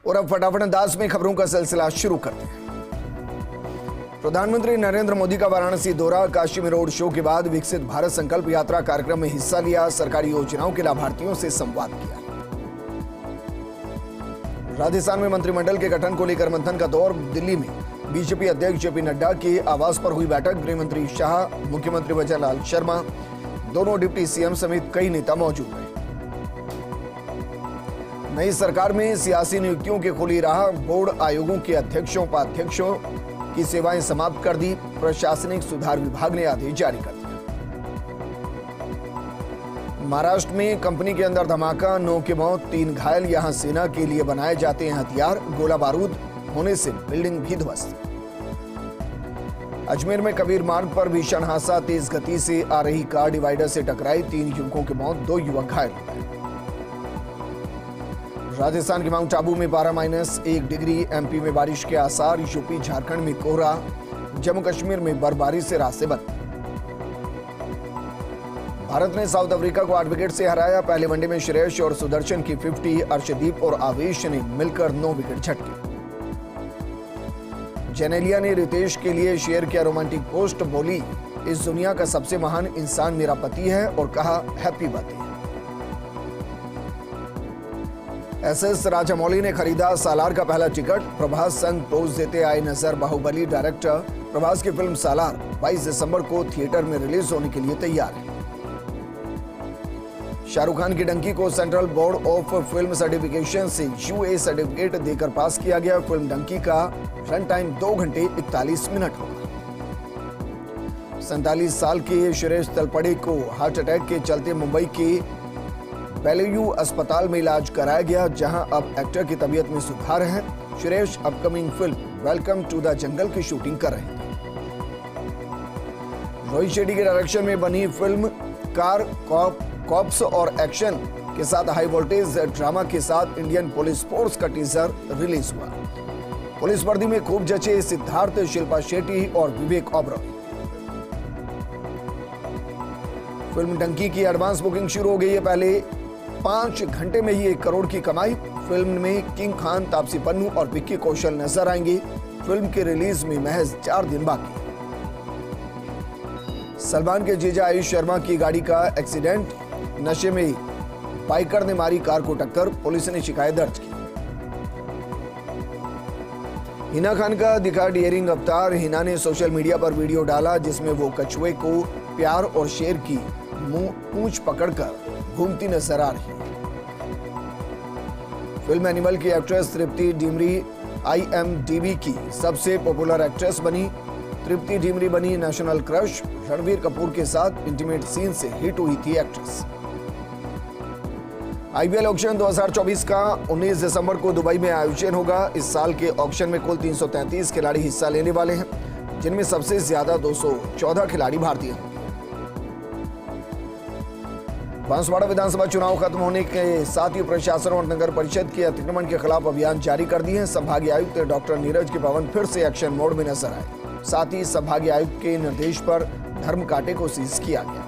और अब फटाफट अंदाज में खबरों का सिलसिला शुरू करते हैं। प्रधानमंत्री नरेंद्र मोदी का वाराणसी दौरा, काशी में रोड शो के बाद विकसित भारत संकल्प यात्रा कार्यक्रम में हिस्सा लिया, सरकारी योजनाओं के लाभार्थियों से संवाद किया। राजस्थान में मंत्रिमंडल के गठन को लेकर मंथन का दौर, दिल्ली में बीजेपी अध्यक्ष जेपी नड्डा के आवास पर हुई बैठक, गृह मंत्री शाह, मुख्यमंत्री वजरलाल शर्मा, दोनों डिप्टी सीएम समेत कई नेता मौजूद रहे। नई सरकार में सियासी नियुक्तियों की खुली राह, बोर्ड आयोगों के अध्यक्षों उपाध्यक्षों की सेवाएं समाप्त कर दी, प्रशासनिक सुधार विभाग ने आदेश जारी कर दिया। महाराष्ट्र में कंपनी के अंदर धमाका, 9 की मौत, 3 घायल, यहां सेना के लिए बनाए जाते हैं हथियार, गोला बारूद होने से बिल्डिंग भी ध्वस्त। अजमेर में कबीर मार्ग पर भीषण हादसा, तेज गति से आ रही कार डिवाइडर से टकराई, 3 युवकों की मौत, 2 युवक घायल हो गए। राजस्थान के माउंट आबू में 12-1 डिग्री, एमपी में बारिश के आसार, यूपी झारखंड में कोहरा, जम्मू कश्मीर में बर्फबारी से रास्ते बंद। भारत ने साउथ अफ्रीका को 8 विकेट से हराया, पहले वनडे में श्रेयस और सुदर्शन की 50, अर्शदीप और आवेश ने मिलकर 9 विकेट झटके। जेनेलिया ने रितेश के लिए शेयर किया रोमांटिक पोस्ट, बोली इस दुनिया का सबसे महान इंसान मेरा पति है और कहा हैप्पी बर्थडे। एसएस राजामौली ने खरीदा सालार का पहला टिकट, प्रभास संग पोज देते आए नजर बाहुबली डायरेक्टर। प्रभास की फिल्म सालार 22 दिसंबर को थिएटर में रिलीज होने के लिए तैयार है। शाहरुख खान की डंकी को central board of film certification से यूए सर्टिफिकेट देकर पास किया गया। फिल्म डंकी का रन टाइम 2 घंटे 41 मिनट होगा। 47 साल के सुरेश तलपड़े को हार्ट अटैक के चलते मुंबई के बेलव्यू अस्पताल में इलाज कराया गया, जहां अब एक्टर की तबीयत में सुधार है। Suresh upcoming film welcome to the jungle की शूटिंग कर रहे थे। रोहित शेट्टी के डायरेक्शन में बनी फिल्म कार कॉप्स और एक्शन के साथ हाई वोल्टेज ड्रामा के साथ इंडियन पुलिस फोर्स का टीजर रिलीज हुआ। पुलिस वर्दी में खूब जचे सिद्धार्थ, शिल्पा शेट्टी और विवेक ओबरॉय। फिल्म डंकी की एडवांस बुकिंग शुरू हो गई है। पहले 5 घंटे में ही 1 करोड़ की कमाई। फिल्म में किंग खान, तापसी पन्नू और विक्की कौशल नजर आएंगे। फिल्म के रिलीज में महज 4 दिन बाकी। सलमान के जीजा आयुष शर्मा की गाड़ी का एक्सीडेंट, नशे में बाइकर ने मारी कार को टक्कर, पुलिस ने शिकायत दर्ज की। हिना खान का दिखा डियरिंग अवतार, हिना ने सोशल मीडिया पर वीडियो डाला जिसमें वो कछुए को प्यार और शेर की पूंछ पकड़कर घूमती नजर आ रही है। फिल्म एनिमल की एक्ट्रेस तृप्ति डिमरी IMDb की सबसे पॉपुलर एक्ट्रेस बनी। तृप्ति डिमरी बनी नेशनल क्रश। रणबीर कपूर के साथ इंटीमेट सीन से हिट हुई थी एक्ट्रेस। IPL ऑक्शन 2024 का 19 दिसंबर को दुबई में आयोजन होगा। इस साल के ऑक्शन में कुल 333 खिलाड़ी हिस्सा लेने वाले हैं, जिनमें सबसे ज्यादा 214 खिलाड़ी भारतीय हैं। बांसवाड़ा विधानसभा चुनाव खत्म होने के साथ ही प्रशासन और नगर परिषद के अतिक्रमण के खिलाफ अभियान जारी कर दिए हैं। संभागीय आयुक्त डॉक्टर नीरज के पवन फिर से एक्शन मोड में नजर आए। साथ ही संभागीय आयुक्त के निर्देश पर धर्म कांटे को सीज किया गया।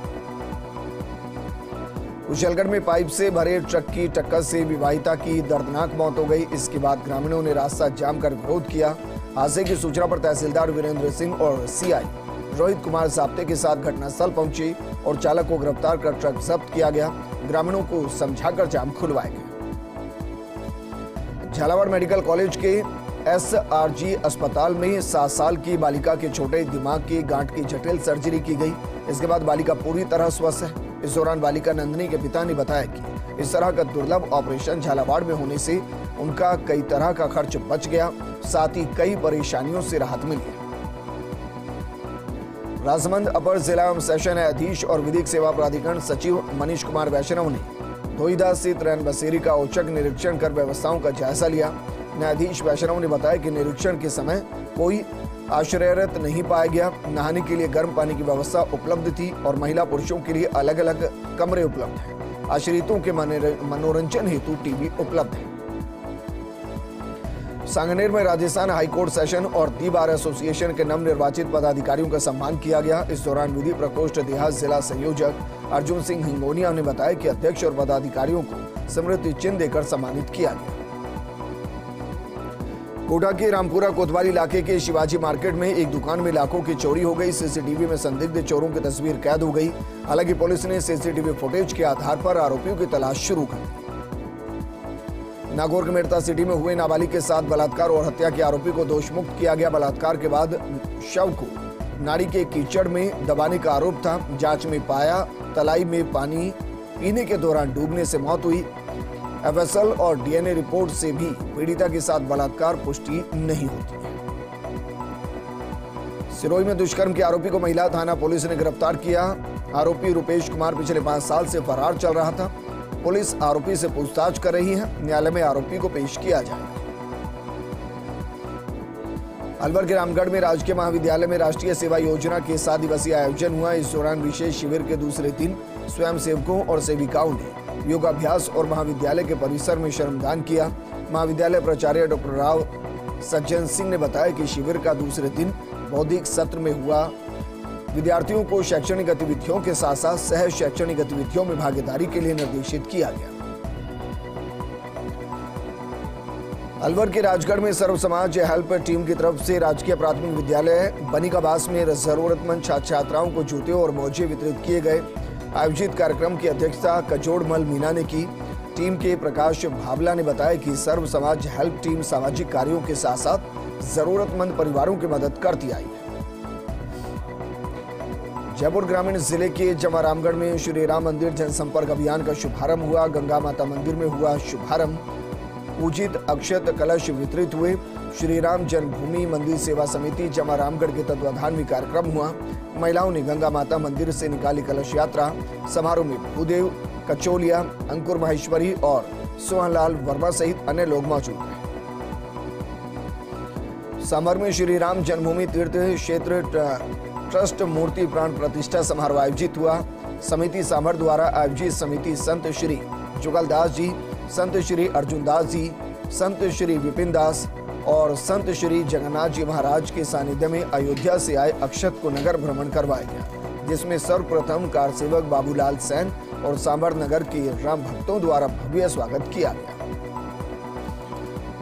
कुशलगढ़ में पाइप से भरे ट्रक की टक्कर से विवाहिता की दर्दनाक मौत हो गई। इसके बाद ग्रामीणों ने रास्ता जाम कर विरोध किया। हादसे की सूचना पर तहसीलदार वीरेंद्र सिंह और CI रोहित कुमार साप्ते के साथ घटनास्थल पहुंचे और चालक को गिरफ्तार कर ट्रक जब्त किया गया। ग्रामीणों को समझाकर जाम खुलवाया गया। झालावाड़ मेडिकल कॉलेज के SRG अस्पताल में 7 साल की बालिका के छोटे दिमाग की गांठ की जटिल सर्जरी की गई। इसके बाद बालिका पूरी तरह स्वस्थ है। इस दौरान बालिका नंदिनी के पिता ने बताया कि इस तरह का दुर्लभ ऑपरेशन झालावाड़ में होने से उनका कई तरह का खर्च बच गया, साथ ही कई परेशानियों से राहत मिली। राजमंद अपर जिला एवं सेशन न्यायाधीश और विधिक सेवा प्राधिकरण सचिव मनीष कुमार वैष्णव ने धोईदा स्थित रैन बसेरी का औचक निरीक्षण कर व्यवस्थाओं का जायजा लिया। न्यायाधीश वैष्णव ने बताया कि निरीक्षण के समय कोई आश्रयरत नहीं पाया गया। नहाने के लिए गर्म पानी की व्यवस्था उपलब्ध थी और महिला पुरुषों के लिए अलग अलग कमरे उपलब्ध हैं। आश्रितों के मनोरंजन हेतु टीवी उपलब्ध है। सांगनेर में राजस्थान हाईकोर्ट सेशन और दी बार एसोसिएशन के नवनिर्वाचित पदाधिकारियों का सम्मान किया गया। इस दौरान विधि प्रकोष्ठ देहात जिला संयोजक अर्जुन सिंह हिंगोनिया ने बताया कि अध्यक्ष और पदाधिकारियों को स्मृति चिन्ह देकर सम्मानित किया गया। कोटा के रामपुरा कोतवाली इलाके के शिवाजी मार्केट में एक दुकान में लाखों की चोरी हो गई। सीसीटीवी में संदिग्ध चोरों की तस्वीर कैद हो गई। हालांकि पुलिस ने सीसीटीवी फुटेज के आधार पर आरोपियों की तलाश शुरू कर दी। नागौर के मेड़ता सिटी में हुए नाबालिग के साथ बलात्कार और हत्या के आरोपी को दोषमुक्त किया गया। बलात्कार के बाद शव को नाली के कीचड़ में दबाने का आरोप था। जांच में पाया तलाई में पानी पीने के दौरान डूबने से मौत हुई। एफएसएल और डीएनए रिपोर्ट से भी पीड़िता के साथ बलात्कार पुष्टि नहीं होती है। सिरोही में दुष्कर्म के आरोपी को महिला थाना पुलिस ने गिरफ्तार किया। आरोपी रुपेश कुमार पिछले 5 साल से फरार चल रहा था। पुलिस आरोपी से पूछताछ कर रही है। न्यायालय में आरोपी को पेश किया जाएगा। अलवर के रामगढ़ में राजकीय महाविद्यालय में राष्ट्रीय सेवा योजना के 7 दिवसीय आयोजन हुआ। इस दौरान विशेष शिविर के दूसरे दिन स्वयं सेवकों और सेविकाओं ने योगाभ्यास और महाविद्यालय के परिसर में श्रमदान किया। महाविद्यालय प्राचार्य डॉक्टर राव सज्जन सिंह ने बताया कि शिविर का दूसरे दिन बौद्धिक सत्र में हुआ। विद्यार्थियों को शैक्षणिक गतिविधियों के साथ साथ सह शैक्षणिक गतिविधियों में भागीदारी के लिए निर्देशित किया गया। अलवर के राजगढ़ में सर्व समाज हेल्प टीम की तरफ से राजकीय प्राथमिक विद्यालय बनिकाबास में जरूरतमंद छात्र छात्राओं को जूते और मोजे वितरित किए गए। आयोजित कार्यक्रम की अध्यक्षता कचोड़मल मीना ने की। टीम के प्रकाश भावला ने बताया कि सर्व समाज हेल्प टीम सामाजिक कार्यों के साथ साथ जरूरतमंद परिवारों की मदद करती आई है। जयपुर ग्रामीण जिले के जमारामगढ़ में श्री राम मंदिर जनसंपर्क अभियान का शुभारंभ हुआ। गंगा माता मंदिर में हुआ शुभारंभ। पूजित अक्षत कलश वितरित हुए। श्री राम जन्मभूमि मंदिर सेवा समिति जमारामगढ़ के तत्वाधान में कार्यक्रम हुआ। महिलाओं ने गंगा माता मंदिर से निकाली कलश यात्रा। समारोह में भूदेव कचोलिया, अंकुर माहेश्वरी और सोहनलाल वर्मा सहित अन्य लोग मौजूद रहे। सामर में श्री राम जन्मभूमि तीर्थ क्षेत्र ट्रस्ट मूर्ति प्राण प्रतिष्ठा समारोह आयोजित हुआ। समिति सामर द्वारा आयोजित समिति संत श्री जुगलदास जी, संत श्री अर्जुन दास जी, संत श्री विपिन दास और संत श्री जगन्नाथ जी महाराज के सानिध्य में अयोध्या से आए अक्षत को नगर भ्रमण करवाया गया, जिसमें सर्वप्रथम कार सेवक बाबूलाल सैन और सांबर नगर के राम भक्तों द्वारा भव्य स्वागत किया गया।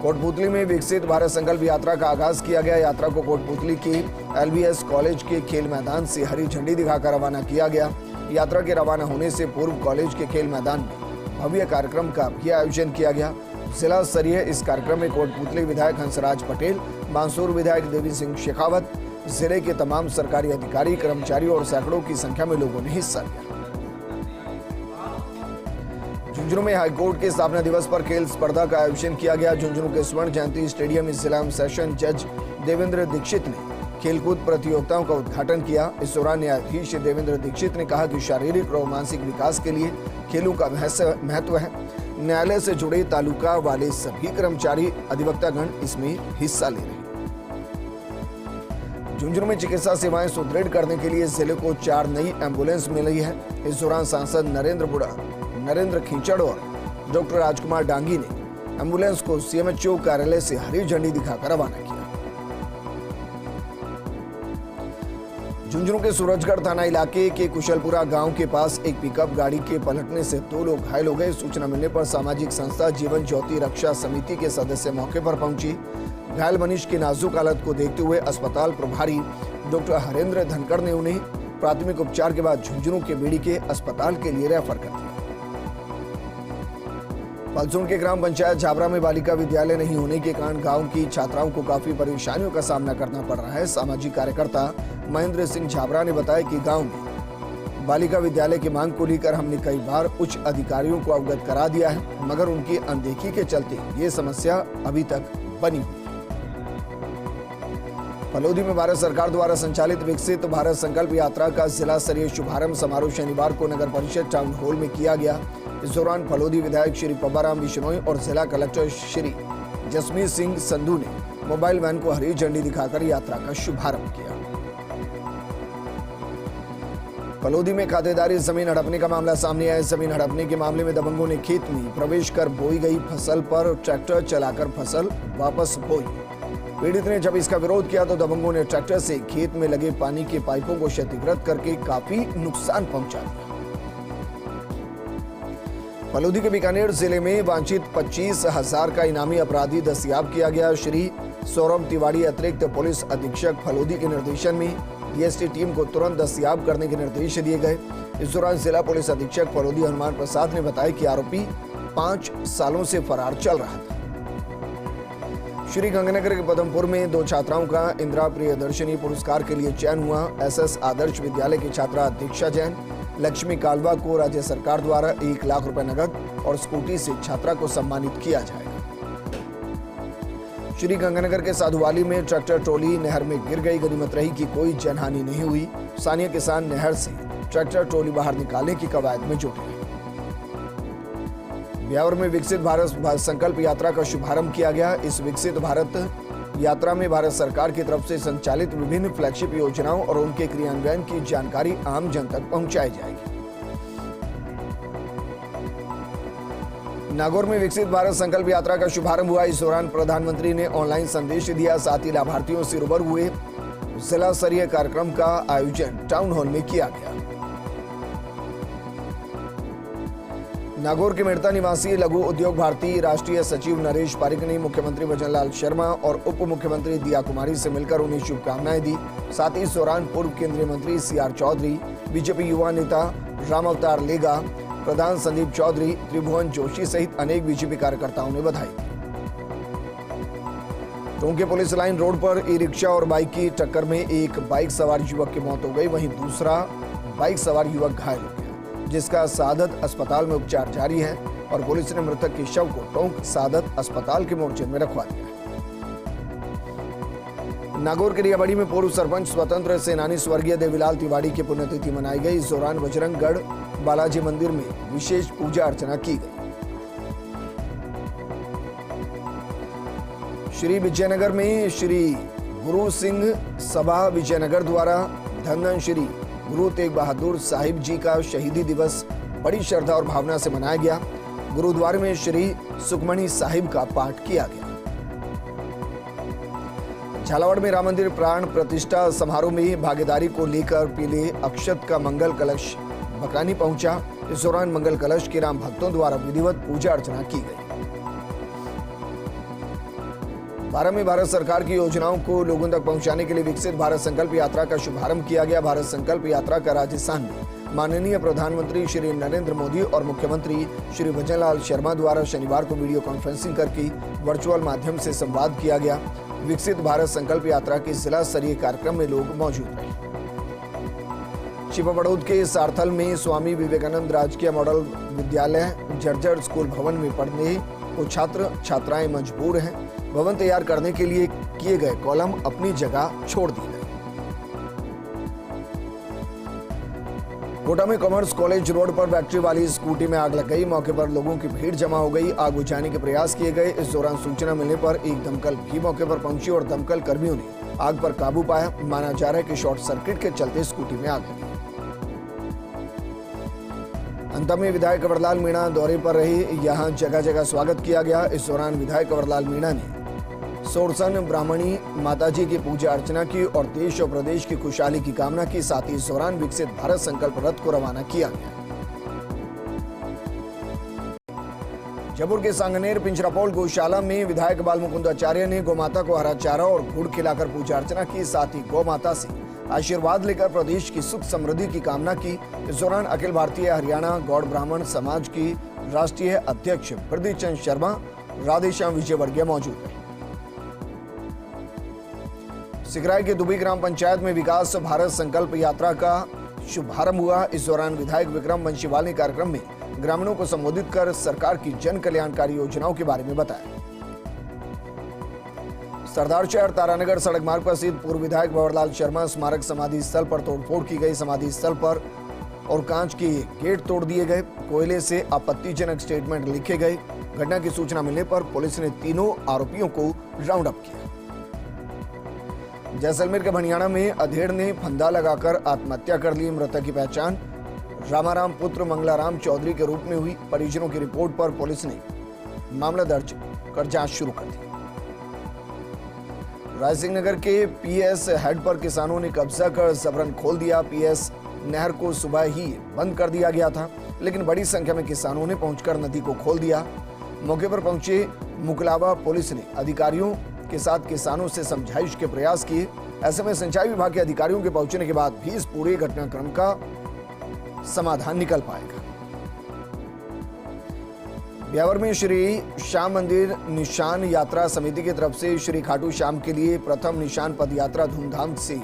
कोटपुतली में विकसित भारत संकल्प यात्रा का आगाज किया गया। यात्रा को कोटपुतली के एलबीएस कॉलेज के खेल मैदान से हरी झंडी दिखाकर रवाना किया गया। यात्रा के रवाना होने से पूर्व कॉलेज के खेल मैदान में भव्य कार्यक्रम का भी आयोजन किया गया। जिला स्तरीय इस कार्यक्रम में कोटपुतली विधायक हंसराज पटेल, बांसुर विधायक देवी सिंह शेखावत, जिले के तमाम सरकारी अधिकारी, कर्मचारी और सैकड़ों की संख्या में लोगों ने हिस्सा लिया। झुंझुनू में हाईकोर्ट के स्थापना दिवस पर खेल स्पर्धा का आयोजन किया गया। झुंझुनू के स्वर्ण जयंती स्टेडियम में जिला सेशन जज देवेंद्र दीक्षित ने खेलकूद प्रतियोगिताओं का उद्घाटन किया। इस दौरान न्यायाधीश देवेंद्र दीक्षित ने कहा कि शारीरिक और मानसिक विकास के लिए खेलों का महत्व है। न्यायालय से जुड़े तालुका वाले सभी कर्मचारी अधिवक्तागण इसमें हिस्सा ले रहे हैं। झुंझुनू में चिकित्सा सेवाएं सुदृढ़ करने के लिए जिले को 4 नई एम्बुलेंस मिली है। इस दौरान सांसद नरेंद्र खींचड़ और डॉक्टर राजकुमार डांगी ने एम्बुलेंस को सीएमएचओ कार्यालय से हरी झंडी दिखाकर रवाना किया। झुंझुनू के सूरजगढ़ थाना इलाके के कुशलपुरा गांव के पास एक पिकअप गाड़ी के पलटने से 2 लोग घायल हो गए। सूचना मिलने पर सामाजिक संस्था जीवन ज्योति रक्षा समिति के सदस्य मौके पर पहुंची। घायल मनीष की नाजुक हालत को देखते हुए अस्पताल प्रभारी डॉक्टर हरेंद्र धनखड़ ने उन्हें प्राथमिक उपचार के बाद झुंझुनू के बीड़ी के अस्पताल के लिए रेफर कर दिया। पलसून के ग्राम पंचायत झाबरा में बालिका विद्यालय नहीं होने के कारण गांव की छात्राओं को काफी परेशानियों का सामना करना पड़ रहा है। सामाजिक कार्यकर्ता महेंद्र सिंह झाबरा ने बताया कि गांव में बालिका विद्यालय की मांग को लेकर हमने कई बार उच्च अधिकारियों को अवगत करा दिया है, मगर उनकी अनदेखी के चलते ये समस्या अभी तक बनी हुई है। फलोदी में भारत सरकार द्वारा संचालित विकसित भारत संकल्प यात्रा का जिला स्तरीय शुभारंभ समारोह शनिवार को नगर परिषद टाउन हॉल में किया गया। इस दौरान फलोदी विधायक श्री पब्बाराम बिश्नोई और जिला कलेक्टर श्री जसमीत सिंह संधू ने मोबाइल वैन को हरी झंडी दिखाकर यात्रा का शुभारंभ किया। फलोदी में खातेदारी जमीन हड़पने का मामला सामने आया। जमीन हड़पने के मामले में दबंगों ने खेत में प्रवेश कर बोई गई फसल पर ट्रैक्टर चलाकर फसल वापस बोई। पीड़ित ने जब इसका विरोध किया तो दबंगों ने ट्रैक्टर से खेत में लगे पानी के पाइपों को क्षतिग्रस्त करके काफी नुकसान पहुंचा दिया। फलोदी के बीकानेर जिले में वांछित 25,000 का इनामी अपराधी दस्तयाब किया गया। श्री सौरभ तिवारी अतिरिक्त पुलिस अधीक्षक फलोदी के निर्देशन में डीएसटी टीम को तुरंत दस्तयाब करने के निर्देश दिए गए। इस दौरान जिला पुलिस अधीक्षक फलोदी हनुमान प्रसाद ने बताया कि आरोपी 5 सालों से फरार चल रहा था। श्री गंगानगर के पदमपुर में 2 छात्राओं का इंदिरा प्रियदर्शनी पुरस्कार के लिए चयन हुआ। एसएस आदर्श विद्यालय की छात्रा दीक्षा जैन, लक्ष्मी कालवा को राज्य सरकार द्वारा 1 लाख रुपए नगद और स्कूटी से छात्रा को सम्मानित किया जाएगा। श्री गंगानगर के साधुवाली में ट्रैक्टर ट्रॉली नहर में गिर गई। गनीमत रही कि कोई जनहानि नहीं हुई। स्थानीय किसान नहर से ट्रैक्टर ट्रॉली बाहर निकालने की कवायद में जुटे। ब्यावर में विकसित भारत संकल्प यात्रा का शुभारंभ किया गया। इस विकसित भारत यात्रा में भारत सरकार की तरफ से संचालित विभिन्न फ्लैगशिप योजनाओं और उनके क्रियान्वयन की जानकारी आम जन तक पहुंचाई जाएगी। नागौर में विकसित भारत संकल्प यात्रा का शुभारंभ हुआ। इस दौरान प्रधानमंत्री ने ऑनलाइन संदेश दिया, साथ ही लाभार्थियों से रूबरू हुए। जिला स्तरीय कार्यक्रम का आयोजन टाउन हॉल में किया गया। नागौर के मेड़ता निवासी लघु उद्योग भारती राष्ट्रीय सचिव नरेश पारिक ने मुख्यमंत्री भजनलाल शर्मा और उप मुख्यमंत्री दिया कुमारी से मिलकर उन्हें शुभकामनाएं दी। साथ ही इस दौरान पूर्व केंद्रीय मंत्री सीआर चौधरी, बीजेपी युवा नेता राम अवतार लेगा, प्रधान संदीप चौधरी, त्रिभुवन जोशी सहित अनेक बीजेपी कार्यकर्ताओं ने बधाई दी। टोंके पुलिस लाइन रोड पर ई रिक्शा और बाइक की टक्कर में एक बाइक सवार युवक की मौत हो गई, वहीं दूसरा बाइक सवार युवक घायल हो गया, जिसका सादत अस्पताल में उपचार जारी है और पुलिस ने मृतक के शव को टोंक सादत अस्पताल के मोर्चे में रखवा दिया। नागौर के रियाबड़ी में पूर्व सरपंच स्वतंत्र सेनानी स्वर्गीय देवीलाल तिवारी की पुण्यतिथि मनाई गई। इस दौरान बजरंगगढ़ बालाजी मंदिर में विशेष पूजा अर्चना की गई। श्री विजयनगर में श्री गुरु सिंह सभा विजयनगर द्वारा धन श्री गुरु तेग बहादुर साहिब जी का शहीदी दिवस बड़ी श्रद्धा और भावना से मनाया गया। गुरुद्वारे में श्री सुखमणी साहिब का पाठ किया गया। झालावाड़ में राम मंदिर प्राण प्रतिष्ठा समारोह में भागीदारी को लेकर पीले अक्षत का मंगल कलश बकानी पहुंचा। इस दौरान मंगल कलश के राम भक्तों द्वारा विधिवत पूजा अर्चना की गई। 12 में भारत सरकार की योजनाओं को लोगों तक पहुंचाने के लिए विकसित भारत संकल्प यात्रा का शुभारंभ किया गया। भारत संकल्प यात्रा का राजस्थान में माननीय प्रधानमंत्री श्री नरेंद्र मोदी और मुख्यमंत्री श्री भजनलाल शर्मा द्वारा शनिवार को वीडियो कॉन्फ्रेंसिंग करके वर्चुअल माध्यम से संवाद किया गया। विकसित भारत संकल्प यात्रा के जिला स्तरीय कार्यक्रम में लोग मौजूद रहे। छिपाबड़ौद के सारथल में स्वामी विवेकानंद राजकीय मॉडल विद्यालय जर्जर स्कूल भवन में पढ़ने को छात्र छात्राएं मजबूर हैं। भवन तैयार करने के लिए किए गए कॉलम अपनी जगह छोड़ दिए गए। कोटा में कॉमर्स कॉलेज रोड पर बैटरी वाली स्कूटी में आग लग गई। मौके पर लोगों की भीड़ जमा हो गई। आग बुझाने के प्रयास किए गए। इस दौरान सूचना मिलने पर एक दमकल भी मौके पर पहुंची और दमकल कर्मियों ने आग पर काबू पाया। माना जा रहा है कि शॉर्ट सर्किट के चलते स्कूटी में आग लगी। अंत में विधायक कंवरलाल मीणा दौरे पर रहे। यहां जगह जगह स्वागत किया गया। इस दौरान विधायक कंवरलाल मीणा ने सोरसन ब्राह्मणी माताजी की पूजा अर्चना की और देश और प्रदेश की खुशहाली की कामना की। साथ ही इस दौरान विकसित भारत संकल्प रथ को रवाना किया गया। जयपुर के सांगनेर पिंजरापोल गौशाला में विधायक बालमुकुंद आचार्य ने गौमाता को हरा चारा और गुड़ खिलाकर पूजा अर्चना की। साथ ही गौमाता से आशीर्वाद लेकर प्रदेश की सुख समृद्धि की कामना की। इस दौरान अखिल भारतीय हरियाणा गौड़ ब्राह्मण समाज की राष्ट्रीय अध्यक्ष प्रदीप चंद शर्मा, राधेश्याम विजयवर्गीय मौजूद रहे। सिकराय के दुबी ग्राम पंचायत में विकास भारत संकल्प यात्रा का शुभारंभ हुआ। इस दौरान विधायक विक्रम बंशीवाल ने कार्यक्रम में ग्रामीणों को संबोधित कर सरकार की जन कल्याणकारी योजनाओं के बारे में बताया। सरदार शहर तारानगर सड़क मार्ग पर स्थित पूर्व विधायक भंवरलाल शर्मा स्मारक समाधि स्थल पर तोड़फोड़ की गई। समाधि स्थल पर और कांच के गेट तोड़ दिए गए। कोयले से आपत्तिजनक स्टेटमेंट लिखे गए। घटना की सूचना मिलने पर पुलिस ने तीनों आरोपियों को राउंड अप किया। जैसलमेर के भनियाना में अधेड़ ने फंदा लगाकर आत्महत्या कर ली। मृतक की पहचान रामाराम पुत्र मंगलाराम चौधरी के रूप में हुई। परिजनों की रिपोर्ट पर पुलिस ने मामला दर्ज कर जांच शुरू कर दी। रायसिंह नगर के पीएस हेड पर किसानों ने कब्जा कर जबरन खोल दिया। पीएस नहर को सुबह ही बंद कर दिया गया था। लेकिन बड़ी संख्या में किसानों ने पहुंचकर नदी को खोल दिया। मौके पर पहुंचे मुकलावा पुलिस ने अधिकारियों के साथ किसानों से समझाइश के प्रयास किए। ऐसे में सिंचाई विभाग के अधिकारियों के पहुंचने के बाद भी इस पूरे घटनाक्रम का समाधान निकल पाएगा। ब्यावर में श्री श्याम मंदिर निशान यात्रा समिति की तरफ से श्री खाटू श्याम के लिए प्रथम निशान पद यात्रा धूमधाम से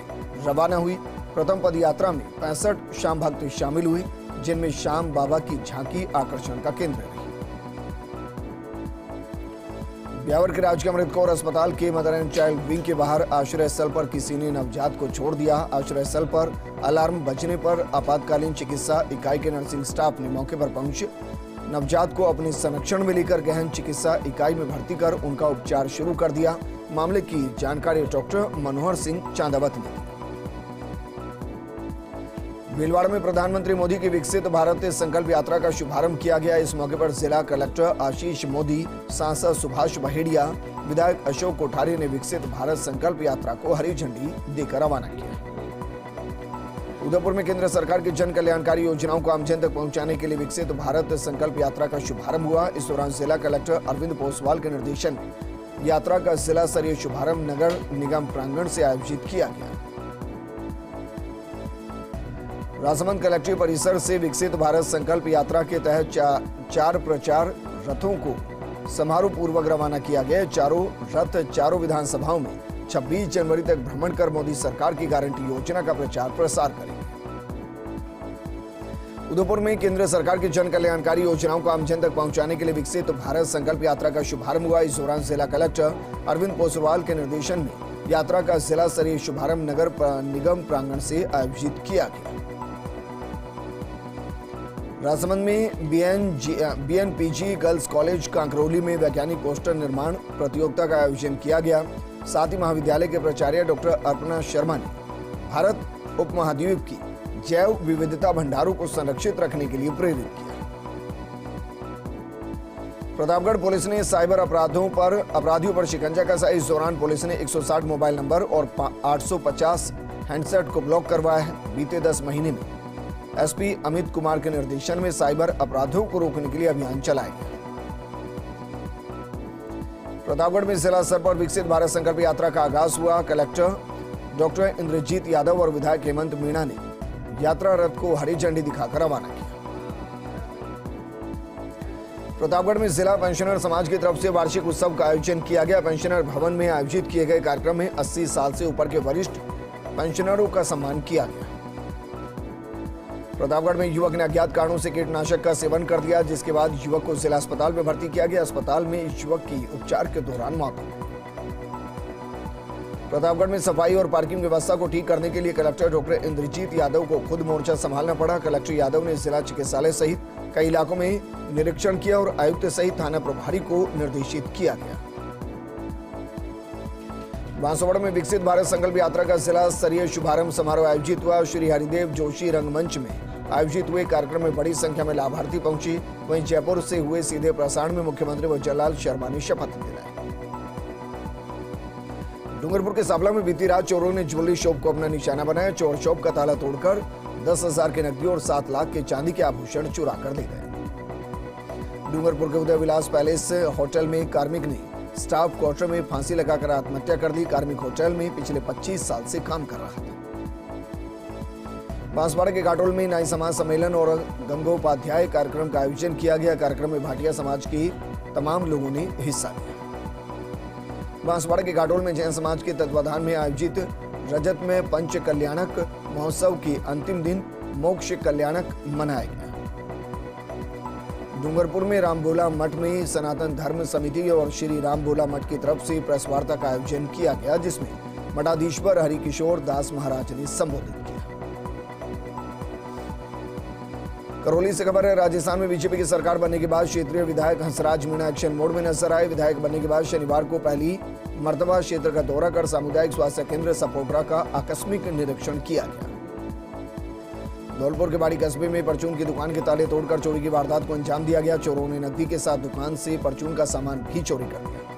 रवाना हुई। प्रथम पद यात्रा में 65 श्याम भक्त शामिल हुए, जिनमें श्याम बाबा की झांकी आकर्षण का केंद्र रही। ब्यावर के राजकीय अमृत कौर अस्पताल के मदर एंड चाइल्ड विंग के बाहर आश्रय स्थल पर किसी ने नवजात को छोड़ दिया। आश्रय स्थल पर अलार्म बजने पर आपातकालीन चिकित्सा इकाई के नर्सिंग स्टाफ ने मौके पर पहुंचे नवजात को अपने संरक्षण में लेकर गहन चिकित्सा इकाई में भर्ती कर उनका उपचार शुरू कर दिया। मामले की जानकारी डॉक्टर मनोहर सिंह चांदावत ने दी। भीलवाड़ा में प्रधानमंत्री मोदी की विकसित भारत संकल्प यात्रा का शुभारंभ किया गया। इस मौके पर जिला कलेक्टर आशीष मोदी, सांसद सुभाष बहेड़िया, विधायक अशोक कोठारी ने विकसित भारत संकल्प यात्रा को हरी झंडी देकर रवाना किया। उदयपुर में केंद्र सरकार की जन कल्याणकारी योजनाओं को आमजन तक पहुंचाने के लिए विकसित भारत संकल्प यात्रा का शुभारंभ हुआ। इस दौरान जिला कलेक्टर अरविंद पोसवाल के निर्देशन में यात्रा का जिला स्तरीय शुभारंभ नगर निगम प्रांगण से आयोजित किया गया। राजसमंद कलेक्ट्रेट परिसर से विकसित भारत संकल्प यात्रा के तहत चार प्रचार रथों को समारोह पूर्वक रवाना किया गया। चारों रथ चारों विधानसभाओं में 26 जनवरी तक भ्रमण कर मोदी सरकार की गारंटी योजना का प्रचार प्रसार करेंगे। उदयपुर में केंद्र सरकार की जन कल्याणकारी योजनाओं को आमजन तक पहुंचाने के लिए विकसित भारत संकल्प यात्रा का शुभारंभ हुआ। इस दौरान जिला कलेक्टर अरविंद पोसवाल के निर्देशन में यात्रा का जिला स्तरीय शुभारंभ नगर निगम प्रांगण से आयोजित किया गया। राजसमंद में बीएनपीजी गर्ल्स कॉलेज कांकरौली में वैज्ञानिक पोस्टर निर्माण प्रतियोगिता का आयोजन किया गया। साथ ही महाविद्यालय के प्राचार्य डॉक्टर अर्पणा शर्मा ने भारत उपमहाद्वीप की जैव विविधता भंडारों को संरक्षित रखने के लिए प्रेरित किया। प्रतापगढ़ पुलिस ने साइबर अपराधियों पर शिकंजा कसा। इस दौरान पुलिस ने 160 मोबाइल नंबर और 850 हैंडसेट को ब्लॉक करवाया है। बीते 10 महीने में एसपी अमित कुमार के निर्देशन में साइबर अपराधों को रोकने के लिए अभियान चलाया गया। प्रतापगढ़ में जिला स्तर पर विकसित भारत संकल्प यात्रा का आगाज हुआ। कलेक्टर डॉक्टर इंद्रजीत यादव और विधायक हेमंत मीणा ने यात्रा रथ को हरी झंडी दिखाकर रवाना किया। प्रतापगढ़ में जिला पेंशनर समाज की तरफ से वार्षिक उत्सव का आयोजन किया गया। पेंशनर भवन में आयोजित किए गए कार्यक्रम में 80 साल से ऊपर के वरिष्ठ पेंशनरों का सम्मान किया गया। प्रतापगढ़ में युवक ने अज्ञात कारणों से कीटनाशक का सेवन कर दिया, जिसके बाद युवक को जिला अस्पताल में भर्ती किया गया। अस्पताल में इस युवक की उपचार के दौरान मौत हो गई। प्रतापगढ़ में सफाई और पार्किंग व्यवस्था को ठीक करने के लिए कलेक्टर डॉक्टर इंद्रजीत यादव को खुद मोर्चा संभालना पड़ा। कलेक्टर यादव ने जिला चिकित्सालय सहित कई इलाकों में निरीक्षण किया और आयुक्त सहित थाना प्रभारी को निर्देशित किया गया। बांसवाड़ा में विकसित भारत संकल्प यात्रा का जिला स्तरीय शुभारंभ समारोह आयोजित हुआ। श्री हरिदेव जोशी रंगमंच में आयोजित हुए कार्यक्रम में बड़ी संख्या में लाभार्थी पहुंची। वहीं जयपुर से हुए सीधे प्रसारण में मुख्यमंत्री वजरलाल शर्मा ने शपथ दिलाई। डूंगरपुर के साबला में बीती रात चोरों ने ज्वेलरी शॉप को अपना निशाना बनाया। चोर शॉप का ताला तोड़कर 10,000 की नकदी और 7 लाख के चांदी के आभूषण चुरा कर ले गए। डूंगरपुर के उदय विलास पैलेस होटल में कार्मिक ने स्टाफ क्वार्टर में फांसी लगाकर आत्महत्या कर दी। कार्मिक होटल में पिछले 25 साल से काम कर रहा था। बांसवाड़ा के घाटोल में नाई समाज सम्मेलन और गंगोपाध्याय कार्यक्रम का आयोजन किया गया। कार्यक्रम में भाटिया समाज के तमाम लोगों ने हिस्सा लिया। बांसवाड़ा के घाटोल में जैन समाज के तत्वाधान में आयोजित रजत में पंच कल्याणक महोत्सव के अंतिम दिन मोक्ष कल्याणक मनाया गया। डूंगरपुर में रामबोला मठ में सनातन धर्म समिति और श्री रामबोला मठ की तरफ से प्रेस वार्ता का आयोजन किया गया, जिसमें मठाधीश्वर हरिकिशोर दास महाराज ने संबोधित किया। करौली से खबर है, राजस्थान में बीजेपी की सरकार बनने के बाद क्षेत्रीय विधायक हंसराज मीणा एक्शन मोड में नजर आए। विधायक बनने के बाद शनिवार को पहली मर्तबा क्षेत्र का दौरा कर सामुदायिक स्वास्थ्य केंद्र सपोटरा का आकस्मिक निरीक्षण किया गया। धौलपुर के बाड़ी कस्बे में परचून की दुकान के ताले तोड़कर चोरी की वारदात को अंजाम दिया गया। चोरों ने नकदी के साथ दुकान से परचून का सामान भी चोरी कर लिया।